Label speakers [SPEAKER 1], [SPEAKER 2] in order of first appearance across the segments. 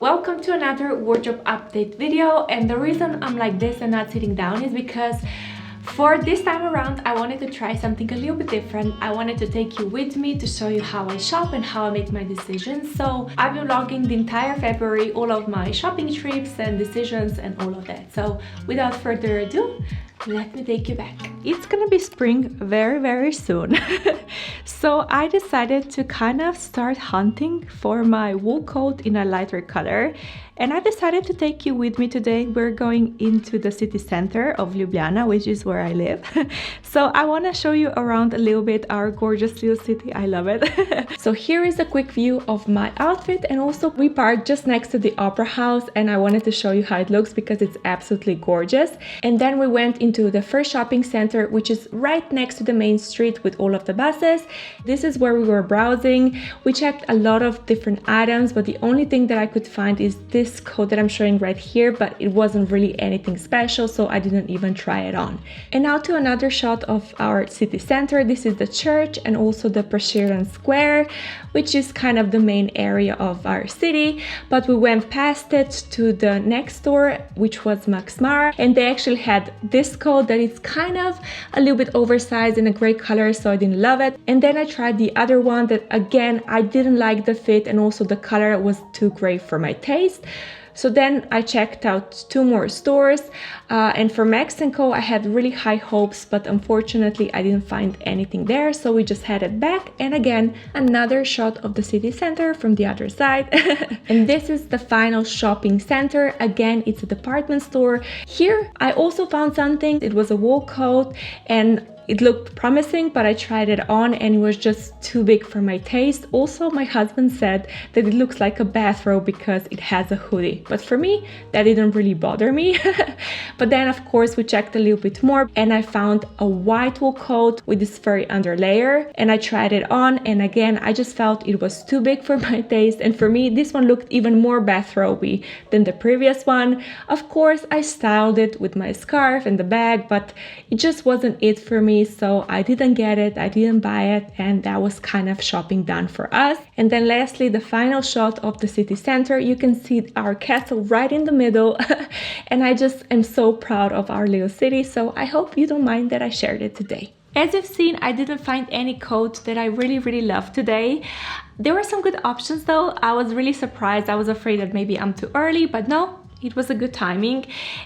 [SPEAKER 1] Welcome to another wardrobe update video, and the reason I'm like this and not sitting down is because for this time around I wanted to try something a little bit different. I wanted to take you with me to show you how I shop and how I make my decisions. So I've been vlogging the entire February, all of my shopping trips and decisions and all of that. So without further ado, let me take you back. It's gonna be spring very soon. So I decided to kind of start hunting for my wool coat in a lighter color, and I decided to take you with me today. We're going into the city center of Ljubljana, which is where I live. So I want to show you around a little bit our gorgeous little city. I love it. So here is a quick view of my outfit, and also we parked just next to the opera house, and I wanted to show you how it looks because it's absolutely gorgeous. And then we went into the first shopping center, which is right next to the main street with all of the buses. This is where we were browsing. We checked a lot of different items, but the only thing that I could find is this coat that I'm showing right here, but it wasn't really anything special, so I didn't even try it on. And now to another shot of our city center. This is the church and also the Prešeren Square, which is kind of the main area of our city, but we went past it to the next store, which was Max Mara, and they actually had this coat that is kind of a little bit oversized in a gray color, so I didn't love it. And then I tried the other one that, again, I didn't like the fit, and also the color was too gray for my taste. So then I checked out two more stores, and for Max & Co I had really high hopes, but unfortunately I didn't find anything there, so we just headed back. And again, another shot of the city center from the other side. And this is the final shopping center. Again, it's a department store. Here I also found something. It was a wool coat, and it looked promising, but I tried it on and it was just too big for my taste. Also, my husband said that it looks like a bathrobe because it has a hoodie, but for me that didn't really bother me. But then of course we checked a little bit more, and I found a white wool coat with this furry underlayer, and I tried it on, and again I just felt it was too big for my taste, and for me this one looked even more bathrobe-y than the previous one. Of course I styled it with my scarf and the bag, but it just wasn't it for me, so I didn't get it, I didn't buy it, and that was kind of shopping done for us. And then lastly, the final shot of the city center. You can see our castle right in the middle. And I just am so proud of our little city, so I hope you don't mind that I shared it today. As you've seen, I didn't find any coats that I really love today. There were some good options though. I was really surprised. I was afraid that maybe I'm too early, but no, it was a good timing.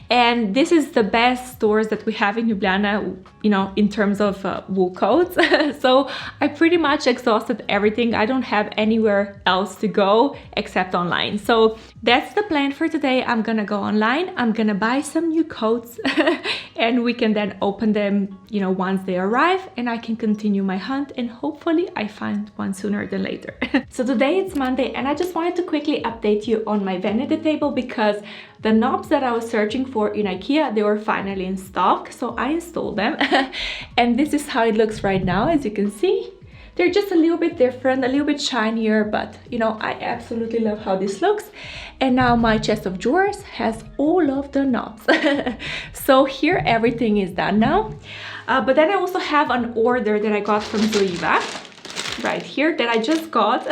[SPEAKER 1] And this is the best stores that we have in Ljubljana, you know, in terms of wool coats. So I pretty much exhausted everything. I don't have anywhere else to go except online. So that's the plan for today. I'm gonna go online, I'm gonna buy some new coats, and we can then open them, you know, once they arrive, and I can continue my hunt, and hopefully I find one sooner than later. So today it's Monday, and I just wanted to quickly update you on my vanity table because the knobs that I was searching for in IKEA, they were finally in stock, so I installed them. And this is how it looks right now. As you can see, they're just a little bit different, a little bit shinier, but you know, I absolutely love how this looks. And now my chest of drawers has all of the knobs. So here everything is done now. But then I also have an order that I got from Zoeva right here that I just got,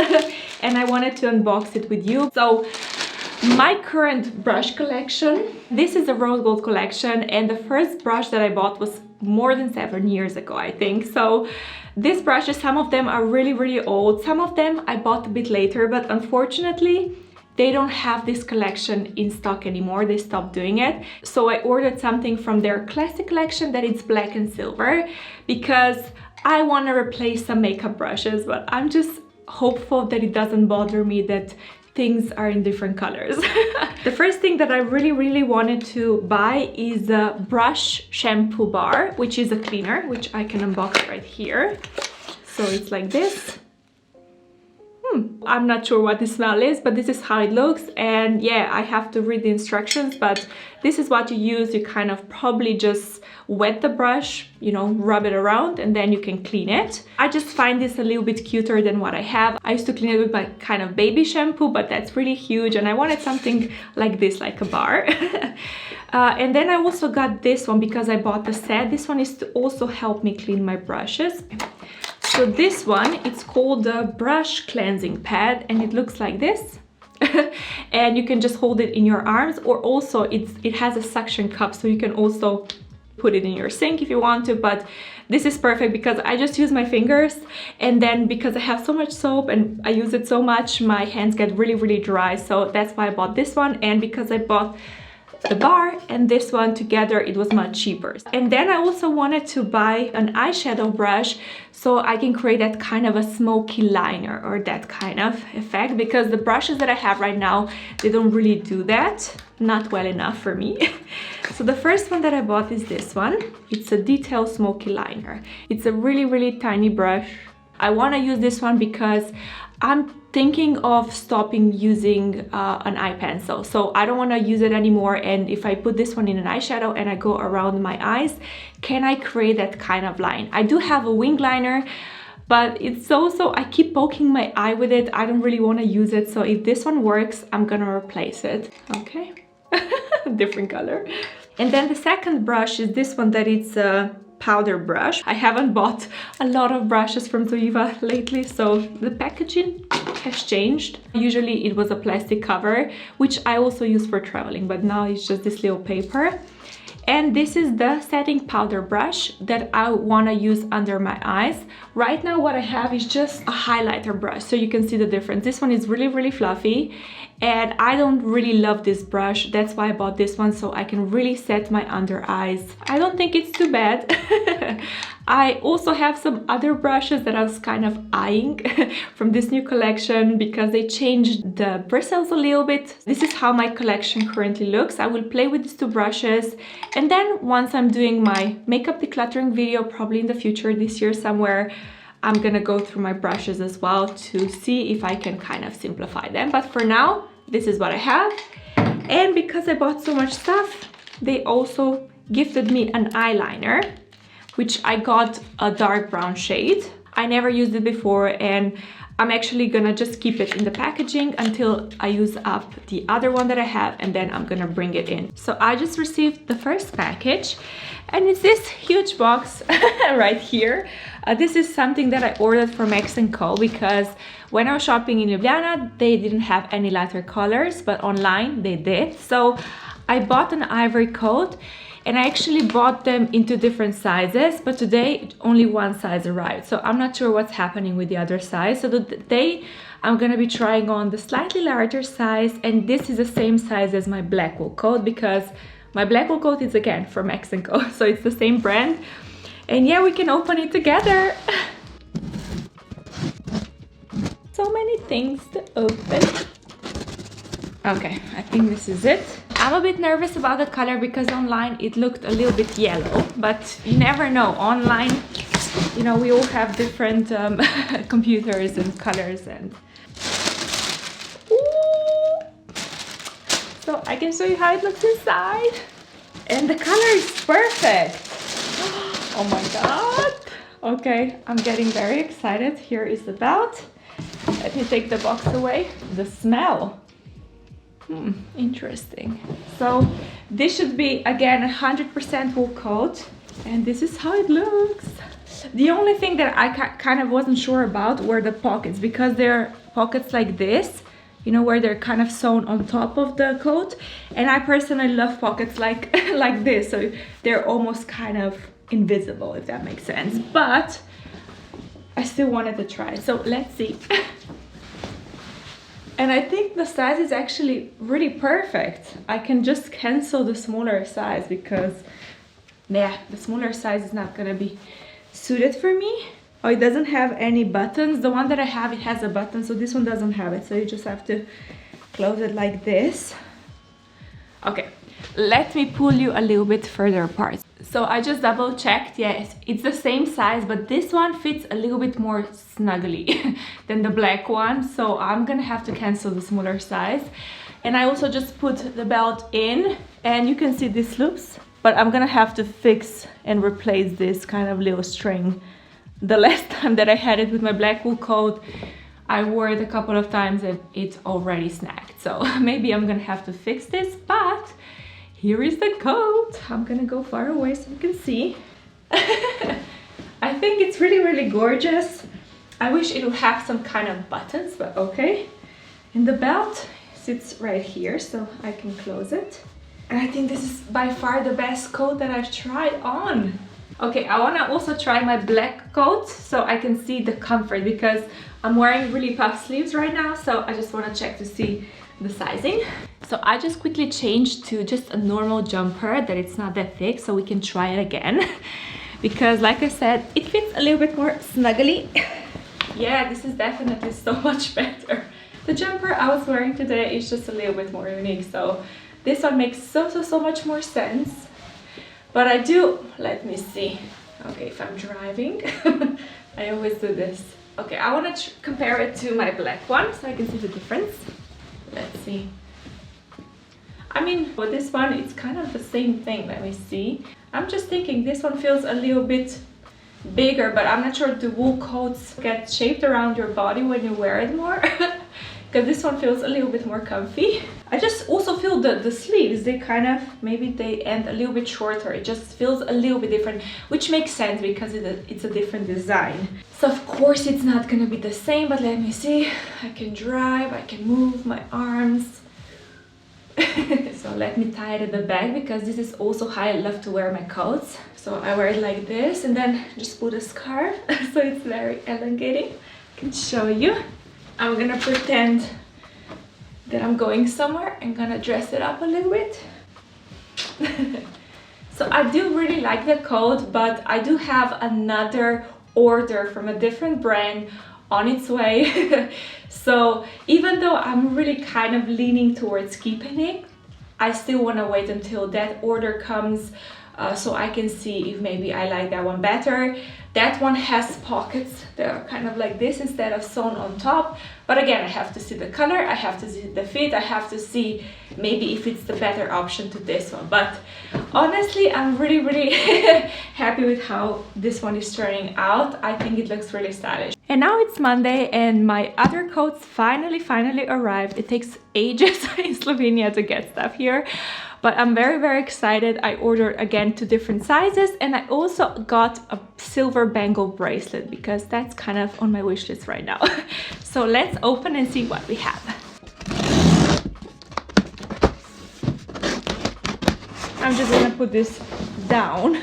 [SPEAKER 1] and I wanted to unbox it with you. So my current brush collection, this is a rose gold collection, and the first brush that I bought was more than 7 years ago, I think. So these brushes, some of them are really old, some of them I bought a bit later, but unfortunately they don't have this collection in stock anymore. They stopped doing it. So I ordered something from their classic collection that is black and silver because I want to replace some makeup brushes, but I'm just hopeful that it doesn't bother me that things are in different colors. The first thing that I really wanted to buy is a brush shampoo bar, which is a cleaner, which I can unbox right here. So it's like this. I'm not sure what the smell is, but this is how it looks. And yeah, I have to read the instructions, but this is what you use. You kind of probably just wet the brush, you know, rub it around, and then you can clean it. I just find this a little bit cuter than what I have. I used to clean it with my kind of baby shampoo, but that's really huge, and I wanted something like this, like a bar. And then I also got this one because I bought the set. This one is to also help me clean my brushes. So this one, it's called the brush cleansing pad, and it looks like this. and you can just hold it in your arms, or also it has a suction cup, so you can also put it in your sink if you want to. But this is perfect because I just use my fingers, and then because I have so much soap and I use it so much, my hands get really dry. So that's why I bought this one, and because I bought the bar and this one together, it was much cheaper. And then I also wanted to buy an eyeshadow brush so I can create that kind of a smoky liner or that kind of effect, because the brushes that I have right now, they don't really do that, not well enough for me. So the first one that I bought is this one. It's a detail smoky liner. It's a really tiny brush. I want to use this one because I'm thinking of stopping using an eye pencil, so I don't want to use it anymore. And if I put this one in an eyeshadow and I go around my eyes, can I create that kind of line? I do have a wing liner, but it's so I keep poking my eye with it. I don't really want to use it, so if this one works, I'm gonna replace it. Okay. Different color. And then the second brush is this one, that it's a powder brush. I haven't bought a lot of brushes from Zoeva lately, so the packaging has changed. Usually it was a plastic cover, which I also use for traveling, but now it's just this little paper. And this is the setting powder brush that I want to use under my eyes. Right now what I have is just a highlighter brush, so you can see the difference. This one is really fluffy, and I don't really love this brush. That's why I bought this one, so I can really set my under eyes. I don't think it's too bad. I also have some other brushes that I was kind of eyeing from this new collection because they changed the bristles a little bit. This is how my collection currently looks. I will play with these two brushes, and then once I'm doing my makeup decluttering video, probably in the future this year somewhere, I'm gonna go through my brushes as well to see if I can kind of simplify them. But for now, this is what I have. And because I bought so much stuff, they also gifted me an eyeliner, which I got a dark brown shade. I never used it before, and I'm actually gonna just keep it in the packaging until I use up the other one that I have, and then I'm gonna bring it in. So I just received the first package, and it's this huge box right here. This is something that I ordered from Mexico because when I was shopping in Ljubljana, they didn't have any lighter colors, but online they did. So I bought an ivory coat, and I actually bought them into different sizes, but today only one size arrived. So I'm not sure what's happening with the other size. So today I'm gonna be trying on the slightly larger size, and this is the same size as my black wool coat because my black wool coat is again from Mexico, so it's the same brand. And yeah, we can open it together. So many things to open. Okay, I think this is it. I'm a bit nervous about the color because online it looked a little bit yellow, but you never know. Online, you know, we all have different computers and colors, and ooh. So I can show you how it looks inside, and the color is perfect. Oh my god. Okay, I'm getting very excited. Here is the belt. Let me take the box away. The smell. Interesting. So this should be again 100% wool coat, and this is how it looks. The only thing that I kind of wasn't sure about were the pockets, because they're pockets like this, you know, where they're kind of sewn on top of the coat, and I personally love pockets like like this, so they're almost kind of invisible, if that makes sense. But I still wanted to try, so let's see. And I think the size is actually really perfect. I can just cancel the smaller size because, yeah, the smaller size is not gonna be suited for me. Oh, it doesn't have any buttons. The one that I have, it has a button, so this one doesn't have it. So you just have to close it like this. Okay, let me pull you a little bit further apart. So I just double checked, yes, it's the same size, but this one fits a little bit more snugly than the black one. So I'm gonna have to cancel the smaller size. And I also just put the belt in, and you can see these loops, but I'm gonna have to fix and replace this kind of little string. The last time that I had it with my black wool coat, I wore it a couple of times and it already snagged. So maybe I'm gonna have to fix this, but here is the coat. I'm gonna go far away so you can see. I think it's really gorgeous. I wish it would have some kind of buttons, but okay. And the belt is sits right here, so I can close it. And I think this is by far the best coat that I've tried on. Okay, I want to also try my black coat so I can see the comfort, because I'm wearing really puff sleeves right now, so I just want to check to see the sizing. So I just quickly changed to just a normal jumper that it's not that thick, so we can try it again. Because like I said, it fits a little bit more snugly. Yeah, this is definitely so much better. The jumper I was wearing today is just a little bit more unique, so this one makes so much more sense. But I do, let me see. Okay, if I'm driving, I always do this. Okay, I want to compare it to my black one so I can see the difference. Let's see. I mean, for this one, it's kind of the same thing. Let me see. I'm just thinking this one feels a little bit bigger, but I'm not sure if the wool coats get shaped around your body when you wear it more. Because this one feels a little bit more comfy. I just also feel the sleeves, they kind of, maybe they end a little bit shorter. It just feels a little bit different, which makes sense because it's a different design. So of course it's not gonna be the same, but let me see. I can drive, I can move my arms. So let me tie it at the back, because this is also how I love to wear my coats. So I wear it like this and then just put a scarf, so it's very elongating. I can show you. I'm gonna pretend that I'm going somewhere and gonna dress it up a little bit. So I do really like the coat, but I do have another order from a different brand on its way. So even though I'm really kind of leaning towards keeping it, I still want to wait until that order comes, so I can see if maybe I like that one better. That one has pockets that are kind of like this instead of sewn on top. But again, I have to see the color, I have to see the fit, I have to see maybe if it's the better option to this one. But honestly, I'm really happy with how this one is turning out. I think it looks really stylish. And now it's Monday and my other coats finally arrived. It takes ages in Slovenia to get stuff here. But I'm very excited. I ordered again 2 different sizes, and I also got a silver bangle bracelet because that's kind of on my wish list right now. So let's open and see what we have. I'm just gonna put this down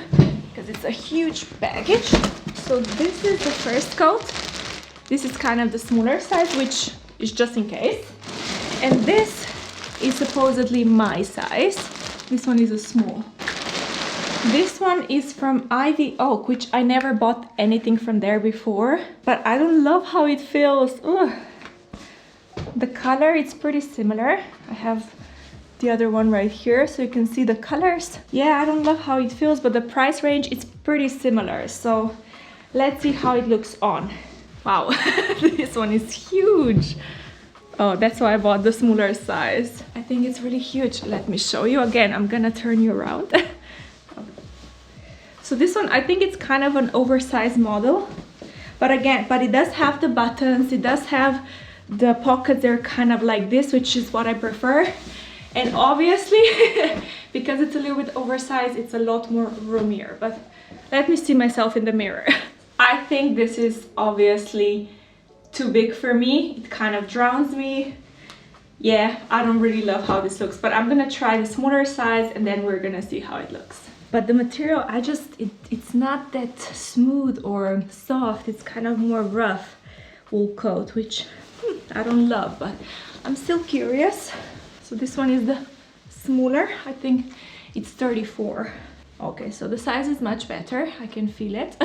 [SPEAKER 1] because it's a huge package. So this is the first coat. This is kind of the smaller size, which is just in case. And this is supposedly my size. This one is a small. This one is from Ivy Oak, which I never bought anything from there before, but I don't love how it feels. Ugh. The color, it's pretty similar. I have the other one right here, so you can see the colors. Yeah, I don't love how it feels, but the price range is pretty similar. So let's see how it looks on. Wow, this one is huge. Oh, that's why I bought the smaller size. I think it's really huge. Let me show you again. I'm gonna turn you around. So this one, I think it's kind of an oversized model. But again, it does have the buttons. It does have the pockets. They're kind of like this, which is what I prefer. And obviously, because it's a little bit oversized, it's a lot more roomier. But let me see myself in the mirror. I think this is obviously too big for me. It kind of drowns me. Yeah, I don't really love how this looks, but I'm gonna try the smaller size and then we're gonna see how it looks. But the material, it's not that smooth or soft. It's kind of more rough wool coat, which I don't love, but I'm still curious. So this one is the smaller. I think it's 34. Okay, so the size is much better. I can feel it.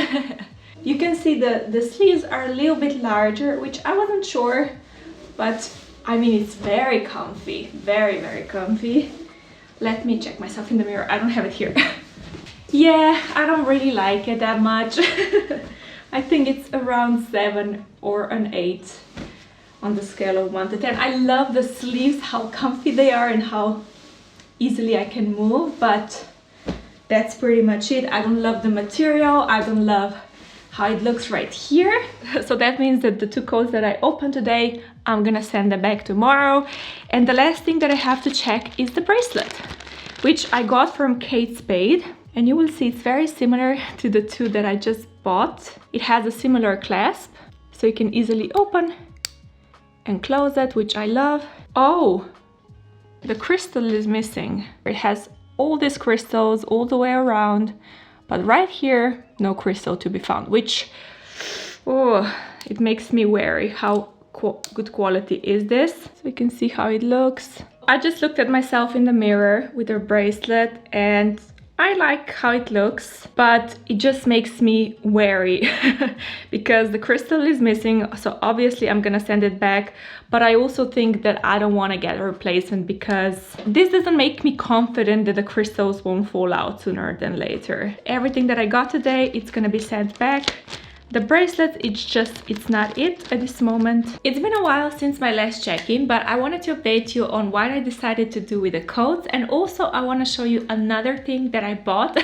[SPEAKER 1] You can see the sleeves are a little bit larger, which I wasn't sure, but I mean, it's very comfy, very comfy. Let me check myself in the mirror. I don't have it here. Yeah, I don't really like it that much. I think it's around 7 or an 8 on the scale of 1 to 10. I love the sleeves, how comfy they are and how easily I can move, but that's pretty much it. I don't love the material. I don't love how it looks right here. So that means that the 2 coats that I opened today, I'm gonna send them back tomorrow. And the last thing that I have to check is the bracelet, which I got from Kate Spade. And you will see it's very similar to the 2 that I just bought. It has a similar clasp, so you can easily open and close it, which I love. Oh, the crystal is missing. It has all these crystals all the way around, but right here, no crystal to be found, which, oh, it makes me wary. How good quality is this? So you can see how it looks. I just looked at myself in the mirror with a bracelet and I like how it looks, but it just makes me wary because the crystal is missing. So obviously I'm gonna send it back, but I also think that I don't want to get a replacement because this doesn't make me confident that the crystals won't fall out sooner than later. Everything that I got today, it's gonna be sent back. The bracelet, it's not it at this moment. It's been a while since my last check-in, but I wanted to update you on what I decided to do with the coats, and also I want to show you another thing that I bought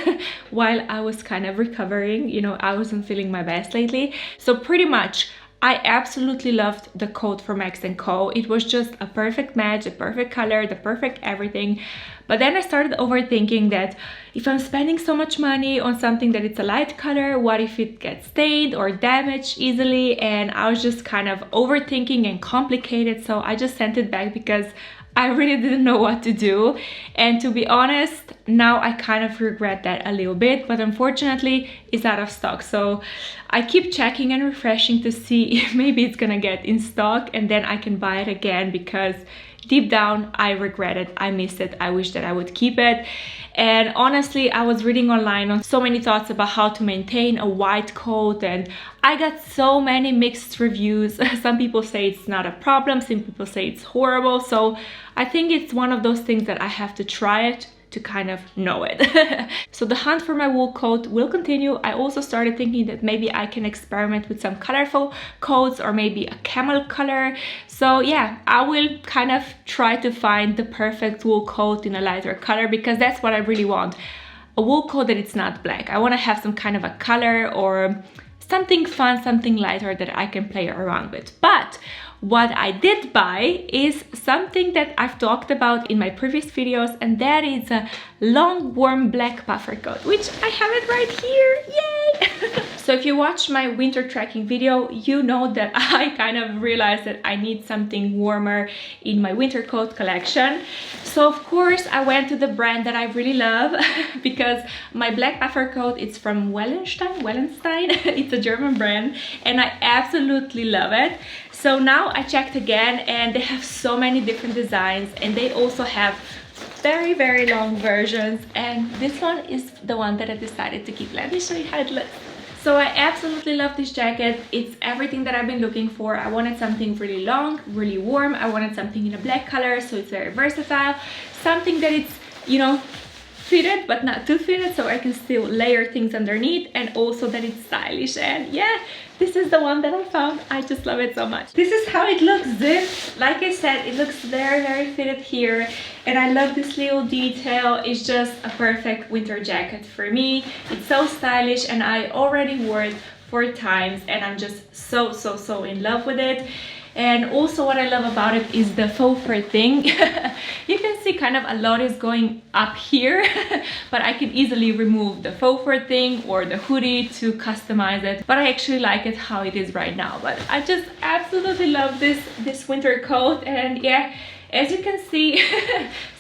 [SPEAKER 1] while I was kind of recovering. You know, I wasn't feeling my best lately. So pretty much, I absolutely loved the coat from Max & Co. It was just a perfect match, a perfect color, the perfect everything. But then I started overthinking that if I'm spending so much money on something that it's a light color, what if it gets stained or damaged easily? And I was just kind of overthinking and complicated. So I just sent it back because I really didn't know what to do. And to be honest, now I kind of regret that a little bit, but unfortunately it's out of stock. So I keep checking and refreshing to see if maybe it's gonna get in stock and then I can buy it again, because deep down I regret it, I miss it, I wish that I would keep it. And honestly, I was reading online on so many thoughts about how to maintain a white coat, and I got so many mixed reviews. Some people say it's not a problem, some people say it's horrible. So I think it's one of those things that I have to try it to kind of know it. So the hunt for my wool coat will continue. I also started thinking that maybe I can experiment with some colorful coats or maybe a camel color. So yeah, I will kind of try to find the perfect wool coat in a lighter color, because that's what I really want. A wool coat that it's not black. I want to have some kind of a color or something fun, something lighter that I can play around with. But what I did buy is something that I've talked about in my previous videos, and that is a long warm black puffer coat, which I have it right here. Yay! So if you watch my winter trekking video, you know that I kind of realized that I need something warmer in my winter coat collection. So of course I went to the brand that I really love because my black puffer coat, it's from Wellenstein. It's a German brand and I absolutely love it. So now I checked again and they have so many different designs, and they also have very, very long versions, and this one is the one that I decided to keep. Let me show you how it looks. So I absolutely love this jacket. It's everything that I've been looking for. I wanted something really long, really warm. I wanted something in a black color, so it's very versatile. Something that it's, you know, fitted but not too fitted, so I can still layer things underneath, and also that it's stylish. And yeah, this is the one that I found. I just love it so much. This is how it looks zipped. Like I said, it looks very, very fitted here, and I love this little detail. It's just a perfect winter jacket for me. It's so stylish, and I already wore it 4 times and I'm just so in love with it. And also what I love about it is the faux fur thing. You can see kind of a lot is going up here, but I can easily remove the faux fur thing or the hoodie to customize it. But I actually like it how it is right now. But I just absolutely love this winter coat. And yeah, as you can see,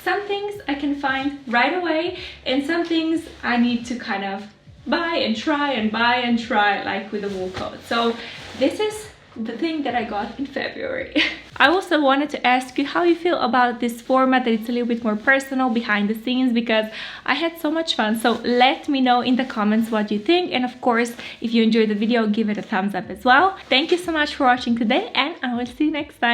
[SPEAKER 1] some things I can find right away, and some things I need to kind of buy and try and buy and try, like with the wool coat. So this is the thing that I got in February. I also wanted to ask you how you feel about this format, that it's a little bit more personal, behind the scenes, because I had so much fun. So let me know in the comments what you think, and of course if you enjoyed the video, give it a thumbs up as well. Thank you so much for watching today, and I will see you next time.